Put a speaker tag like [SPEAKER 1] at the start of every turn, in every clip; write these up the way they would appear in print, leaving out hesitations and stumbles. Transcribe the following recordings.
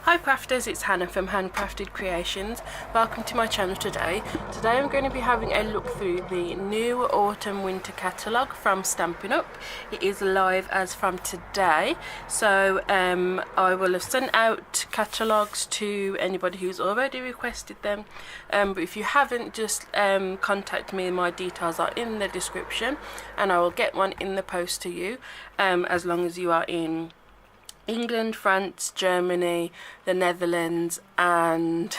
[SPEAKER 1] Hi crafters, it's Hannah from HanCrafted Creations. Welcome to my channel today. Today I'm going to be having a look through the new autumn winter catalogue from Stampin Up. It is live as from today, so I will have sent out catalogues to anybody who's already requested them, but if you haven't, just contact me. My details are in the description and I will get one in the post to you, as long as you are in England, France, Germany, the Netherlands, and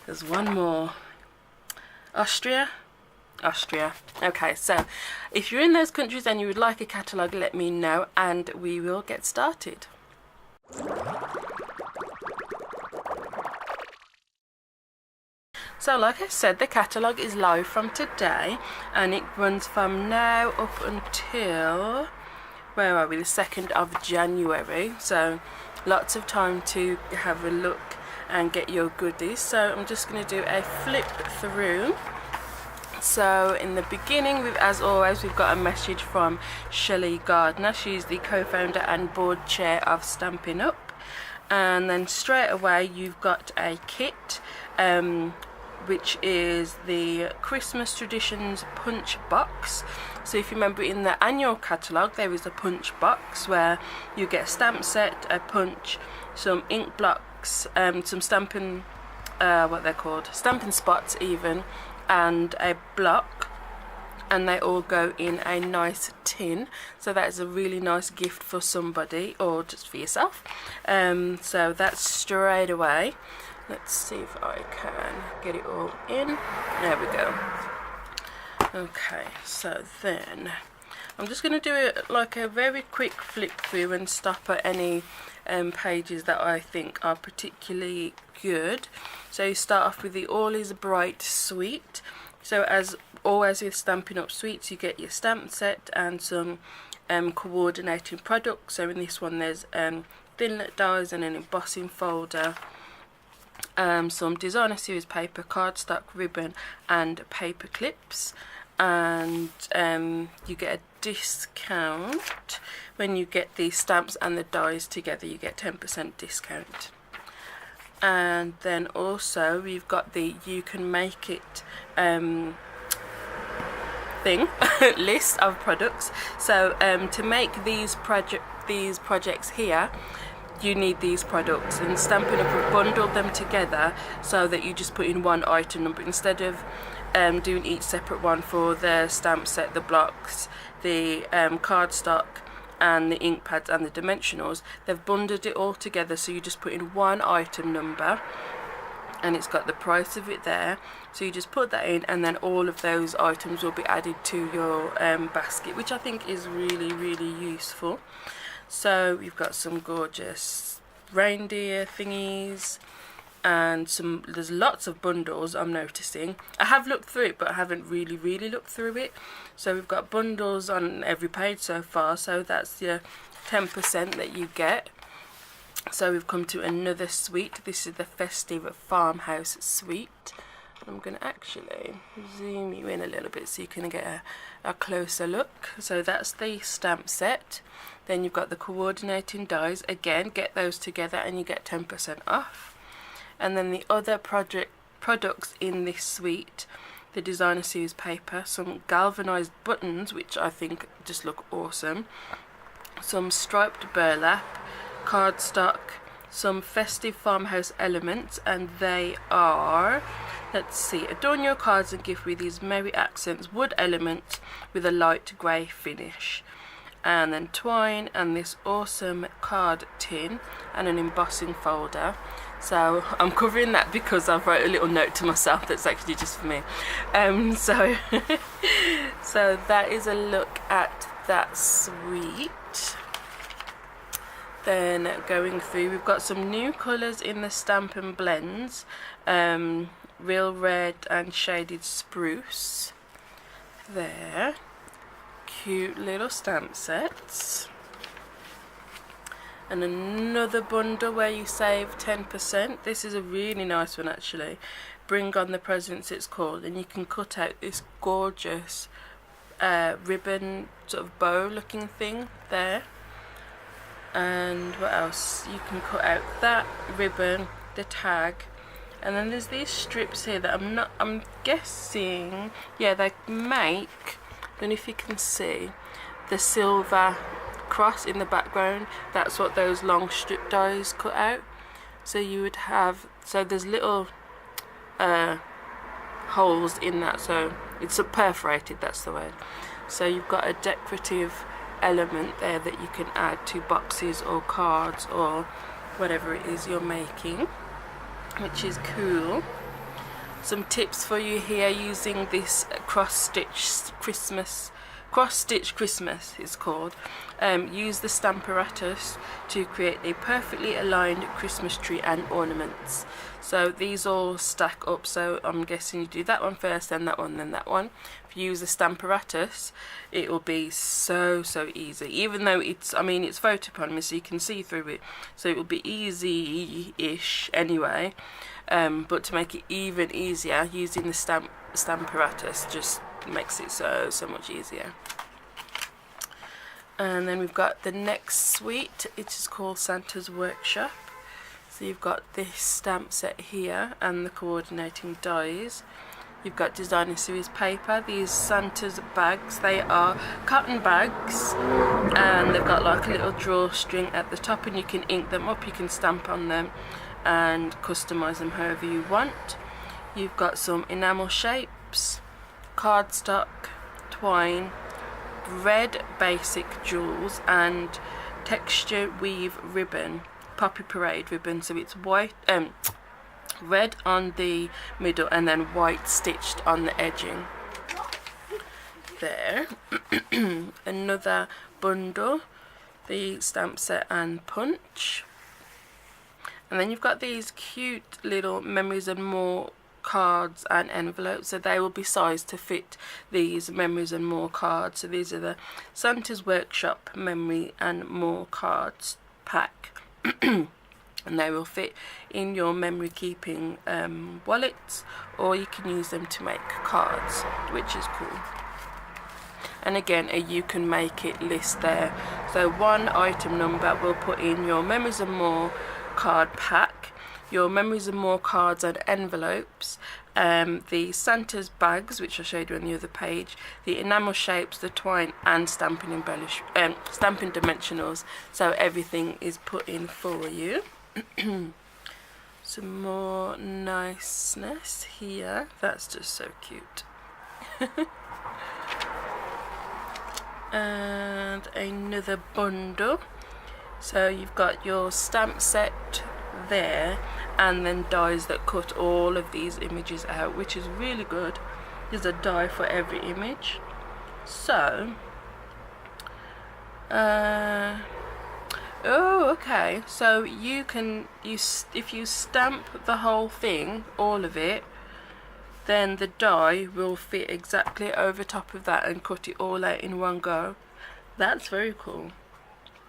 [SPEAKER 1] there's one more, Austria. Okay, so if you're in those countries and you would like a catalogue, let me know and we will get started. So like I said, the catalogue is live from today and it runs from now up until, where are we, the 2nd of January, so lots of time to have a look and get your goodies. So I'm just going to do a flip through. So in the beginning, as always, we've got a message from Shelley Gardner. She's the co-founder and board chair of Stampin' Up. And then straight away you've got a kit, which is the Christmas Traditions punch box. So if you remember, in the annual catalogue there is a punch box where you get a stamp set, a punch, some ink blocks, some stamping, what they're called, stamping spots even, and a block, and they all go in a nice tin. So that is a really nice gift for somebody or just for yourself. So that's straight away. Let's see if I can get it all in. There we go. Okay, so then I'm just going to do it like a very quick flip through and stop at any pages that I think are particularly good. So you start off with the All Is Bright suite. So as always with Stampin' Up suites, you get your stamp set and some coordinating products. So in this one there's thinlet dies and an embossing folder, some designer series paper, cardstock, ribbon and paper clips, and you get a discount when you get the stamps and the dies together. You get 10% discount. And then also we've got the You Can Make It thing list of products. So to make these projects here, you need these products, and Stampin' Up have bundled them together so that you just put in one item number instead of doing each separate one for the stamp set, the blocks, the cardstock and the ink pads and the dimensionals. They've bundled it all together, so you just put in one item number and it's got the price of it there. So you just put that in and then all of those items will be added to your basket, which I think is really, really useful. So we've got some gorgeous reindeer thingies and there's lots of bundles I'm noticing. I have looked through it but I haven't really looked through it. So we've got bundles on every page so far, so that's your 10% that you get. So we've come to another suite. This is the Festive Farmhouse suite. I'm going to actually zoom you in a little bit so you can get a closer look. So that's the stamp set. Then you've got the coordinating dies. Again, get those together and you get 10% off. And then the other products in this suite, the designer series paper, some galvanized buttons which I think just look awesome, some striped burlap, cardstock, some festive farmhouse elements, and they are, let's see, adorn your cards and gift with these merry accents wood elements with a light grey finish, and then twine and this awesome card tin and an embossing folder. So I'm covering that because I've wrote a little note to myself that's actually just for me. So that is a look at that suite. Then going through, we've got some new colours in the Stampin' Blends, Real Red and Shaded Spruce. There, cute little stamp sets. And another bundle where you save 10%. This is a really nice one actually. Bring on the Presents it's called, and you can cut out this gorgeous ribbon sort of bow looking thing there. And what else? You can cut out that ribbon, the tag, and then there's these strips here that I'm guessing, yeah, they make, I don't know if you can see the silver cross in the background. That's what those long strip dies cut out. So you would have, so there's little holes in that, so it's perforated, that's the word. So you've got a decorative element there that you can add to boxes or cards or whatever it is you're making, which is cool. Some tips for you here using this cross stitch Christmas it's called. Use the Stamparatus to create a perfectly aligned Christmas tree and ornaments. So these all stack up, so I'm guessing you do that one first, then that one, then that one. If you use the Stamparatus, it will be so easy, even though it's, I mean, it's photopolymer, so you can see through it, so it will be easy-ish anyway. But to make it even easier, using the Stamparatus just makes it so much easier. And then we've got the next suite. It is called Santa's Workshop. So you've got this stamp set here and the coordinating dies. You've got designer series paper. These Santa's bags, they are cotton bags, and they've got like a little drawstring at the top, and you can ink them up, you can stamp on them and customize them however you want. You've got some enamel shapes, cardstock, twine, red basic jewels, and texture weave ribbon, poppy parade ribbon. So it's white, red on the middle and then white stitched on the edging there. Another bundle, the stamp set and punch. And then you've got these cute little memories and more cards and envelopes, so they will be sized to fit these memories and more cards. So these are the Santa's Workshop memory and more cards pack. And they will fit in your memory keeping wallets, or you can use them to make cards, which is cool. And again, you can make it list there. So one item number will put in your memories and more card pack, your memories and more cards and envelopes, the Santa's bags, which I showed you on the other page, the enamel shapes, the twine, and stamping dimensionals. So everything is put in for you. Some more niceness here. That's just so cute. And another bundle. So you've got your stamp set there, and then dies that cut all of these images out, which is really good. There's a die for every image. So oh, okay, so you can, if you stamp the whole thing, all of it, then the die will fit exactly over top of that and cut it all out in one go. That's very cool.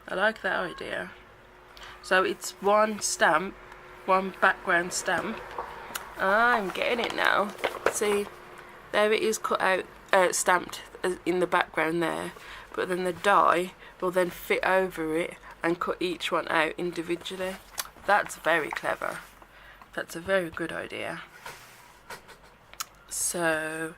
[SPEAKER 1] I like that idea. So it's one stamp, one background stamp. I'm getting it now. See, there it is cut out, stamped in the background there, but then the die will then fit over it and cut each one out individually. That's very clever. That's a very good idea. So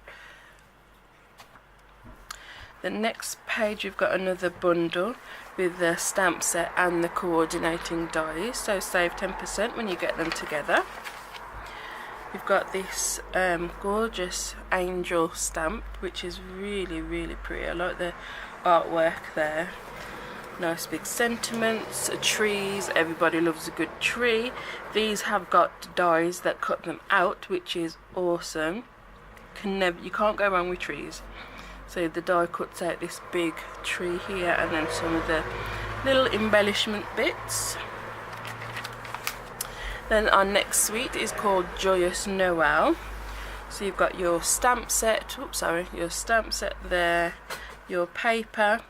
[SPEAKER 1] the next page, you've got another bundle with the stamp set and the coordinating dies, so save 10% when you get them together. You've got this gorgeous angel stamp, which is really pretty. I like the artwork there. Nice big sentiments, trees, everybody loves a good tree. These have got dies that cut them out, which is awesome. You can't go wrong with trees. So the die cuts out this big tree here, and then some of the little embellishment bits. Then our next suite is called Joyous Noel. So you've got your stamp set, your stamp set there, your paper,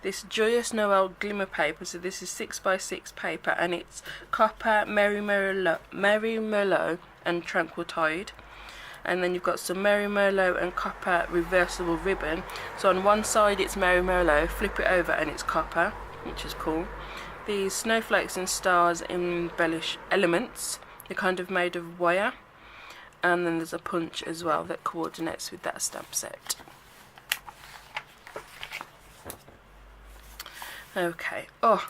[SPEAKER 1] this Joyous Noel glimmer paper. So this is 6x6 paper, and it's copper, Merry Merlot and Tranquil Tide. And then you've got some Merry Merlot and copper reversible ribbon. So on one side it's Merry Merlot, flip it over and it's copper, which is cool. these snowflakes and stars embellish elements. They're kind of made of wire, and then there's a punch as well that coordinates with that stamp set. Okay, oh,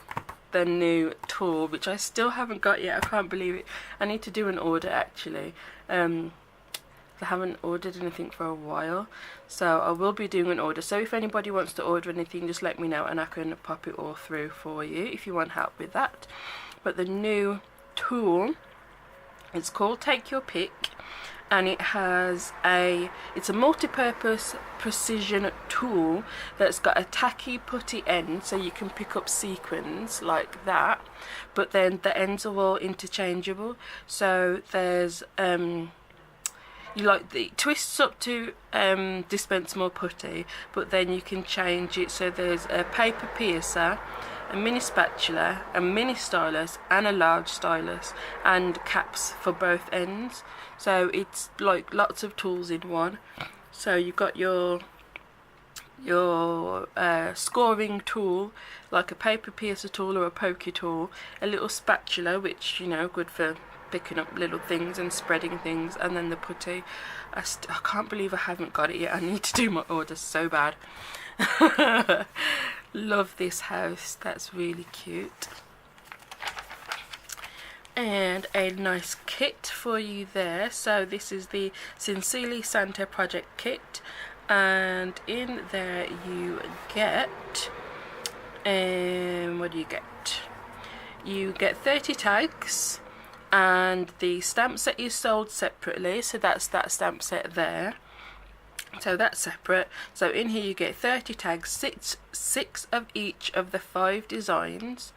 [SPEAKER 1] the new tool, which I still haven't got yet. I can't believe it. I need to do an order actually. I haven't ordered anything for a while, so I will be doing an order. So if anybody wants to order anything, just let me know and I can pop it all through for you if you want help with that. But the new tool, it's called Take Your Pick, and it's a multi-purpose precision tool that's got a tacky putty end, so you can pick up sequins like that, but then the ends are all interchangeable. So there's it twists up to dispense more putty, but then you can change it. So there's a paper piercer, a mini spatula, a mini stylus, and a large stylus, and caps for both ends. So it's like lots of tools in one. So you've got your scoring tool, like a paper piercer tool or a pokey tool, a little spatula, which, you know, good for picking up little things and spreading things, and then the putty. I can't believe I haven't got it yet. I need to do my order so bad. Love this house, that's really cute. And a nice kit for you there. So this is the Sincerely Santa project kit, and in there you get what do you get? You get 30 tags, and the stamp set is sold separately, so that's that stamp set there, so that's separate. So in here you get 30 tags, six of each of the 5 designs,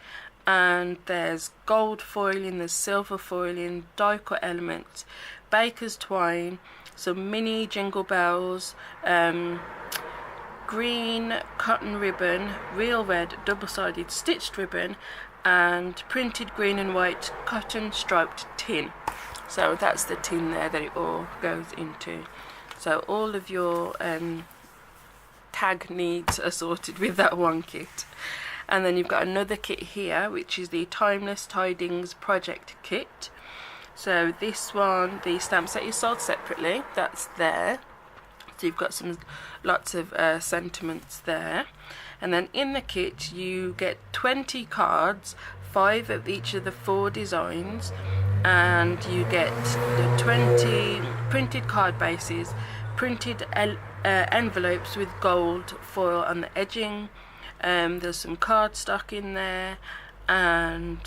[SPEAKER 1] and there's gold foiling, there's silver foiling, die cut elements, baker's twine, some mini jingle bells, green cotton ribbon, real red double-sided stitched ribbon, and printed green and white cotton striped tin. So that's the tin there that it all goes into. So all of your tag needs are sorted with that one kit. And then you've got another kit here, which is the Timeless Tidings project kit. So this one, the stamp set is sold separately, that's there. So you've got lots of sentiments there. And then in the kit you get 20 cards, 5 of each of the 4 designs, and you get the 20 printed card bases, printed envelopes with gold foil on the edging. There's some cardstock in there, and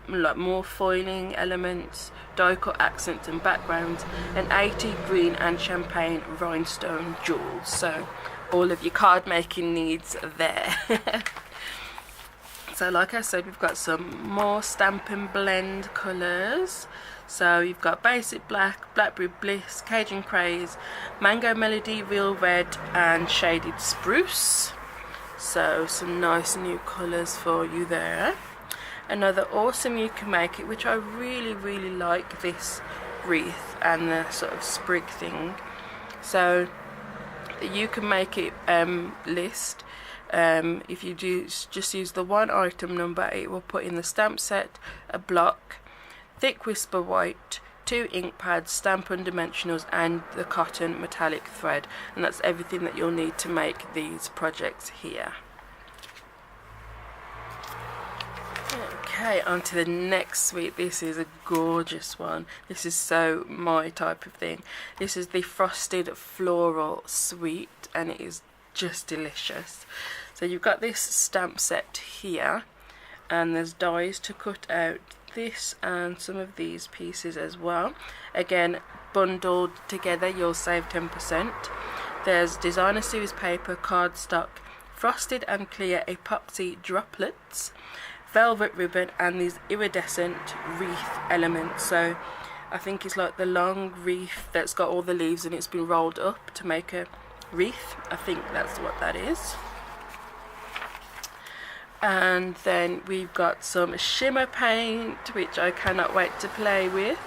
[SPEAKER 1] like more foiling elements, die cut accents and backgrounds, and 80 green and champagne rhinestone jewels. So all of your card making needs there. So like I said, we've got some more Stampin' Blend colours. So you've got Basic Black, Blackberry Bliss, Cajun Craze, Mango Melody, Real Red, and Shaded Spruce. So some nice new colours for you there. Another awesome You Can Make It, which I really like this wreath and the sort of sprig thing. So the You Can Make It list, if you just use the one item number, it will put in the stamp set, a block, thick whisper white, 2 ink pads, Stampin' Dimensionals, and the cotton metallic thread. And that's everything that you'll need to make these projects here. Okay, on to the next suite. This is a gorgeous one. This is so my type of thing. This is the Frosted Floral Suite, and it is just delicious. So you've got this stamp set here, and there's dies to cut out this and some of these pieces as well. Again, bundled together you'll save 10%. There's designer series paper, cardstock, frosted and clear epoxy droplets, velvet ribbon, and these iridescent wreath elements. So I think it's like the long wreath that's got all the leaves and it's been rolled up to make a wreath. I think that's what that is. And then we've got some shimmer paint, which I cannot wait to play with.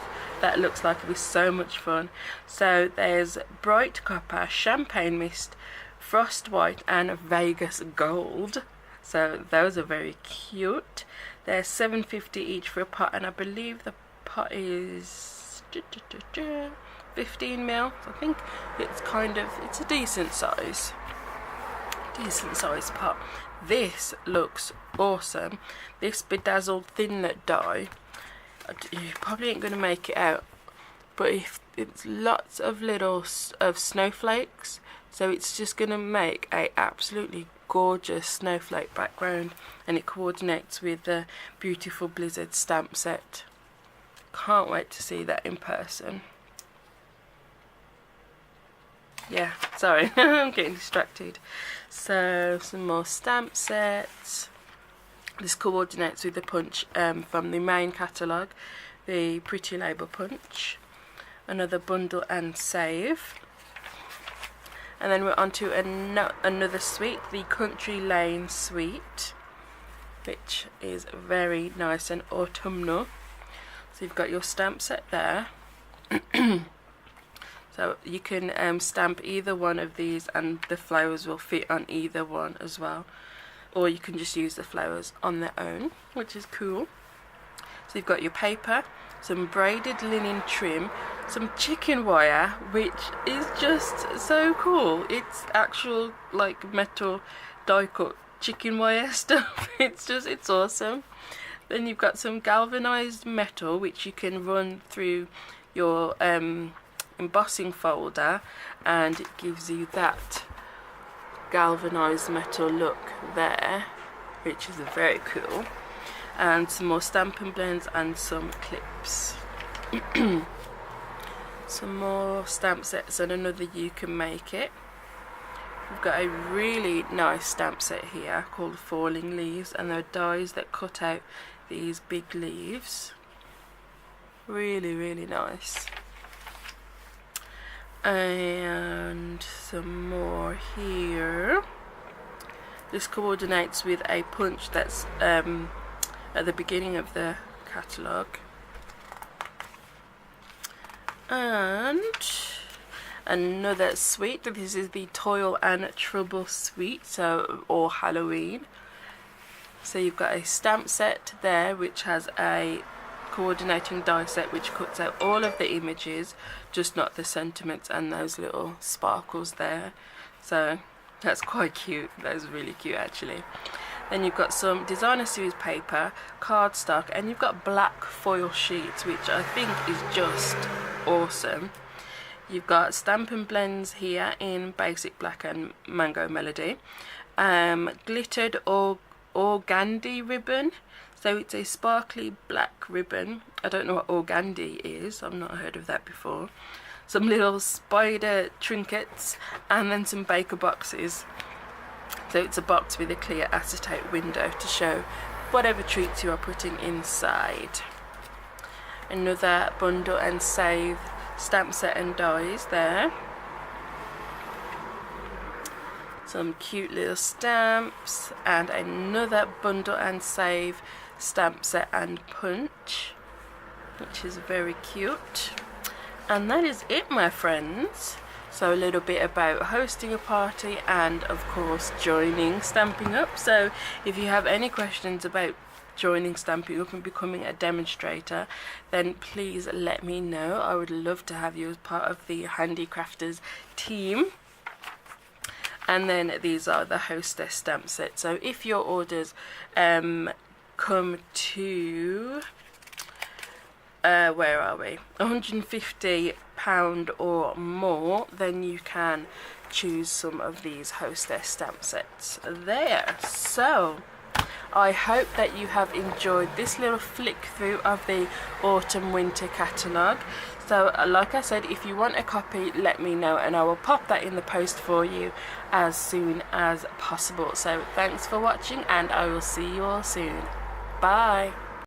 [SPEAKER 1] That looks like it'll be so much fun. So there's bright copper, champagne mist, frost white, and Vegas gold. So those are very cute. They're $7.50 each for a pot, and I believe the pot is 15 mil. So I think it's it's a decent size pot. This looks awesome. This bedazzled thinlet die, you probably ain't gonna make it out, but if it's lots of little snowflakes, so it's just gonna make a absolutely gorgeous snowflake background, and it coordinates with the beautiful Blizzard stamp set. Can't wait to see that in person. Yeah, sorry, I'm getting distracted. So some more stamp sets. This coordinates with the punch from the main catalogue, the Pretty Label punch. Another bundle and save. And then we're on to another suite, the Country Lane suite, which is very nice and autumnal. So you've got your stamp set there. So you can stamp either one of these, and the flowers will fit on either one as well. Or you can just use the flowers on their own, which is cool. So you've got your paper, some braided linen trim, some chicken wire, which is just so cool. It's actual like metal die cut chicken wire stuff. It's awesome. Then you've got some galvanized metal, which you can run through your embossing folder, and it gives you that galvanized metal look there, which is very cool. And some more Stampin' Blends and some clips. Some more stamp sets and another You Can Make It. We've got a really nice stamp set here called Falling Leaves, and there are dies that cut out these big leaves. Really, really nice. And some more here. This coordinates with a punch that's at the beginning of the catalogue. And another suite. This is the Toil and Trouble suite, or Halloween. So you've got a stamp set there, which has a coordinating die set which cuts out all of the images, just not the sentiments and those little sparkles there. So that's quite cute. That is really cute actually. Then you've got some designer series paper, cardstock, and you've got black foil sheets, which I think is just awesome. You've got Stampin' Blends here in Basic Black and Mango Melody. Glittered organdy ribbon. So it's a sparkly black ribbon. I don't know what organdy is. I've not heard of that before. Some little spider trinkets, and then some baker boxes. So it's a box with a clear acetate window to show whatever treats you are putting inside. Another bundle and save stamp set and dies there. Some cute little stamps, and another bundle and save stamp set and punch, which is very cute. And that is it, my friends. So a little bit about hosting a party and of course joining Stampin' Up. So if you have any questions about joining Stampin' Up and becoming a demonstrator, then please let me know. I would love to have you as part of the HanCrafters team. And then these are the hostess stamp sets. So if your orders come to where are we, £150 or more, then you can choose some of these hostess stamp sets there. So I hope that you have enjoyed this little flick through of the autumn winter catalogue. So like I said, if you want a copy, let me know and I will pop that in the post for you as soon as possible. So thanks for watching, and I will see you all soon. Bye.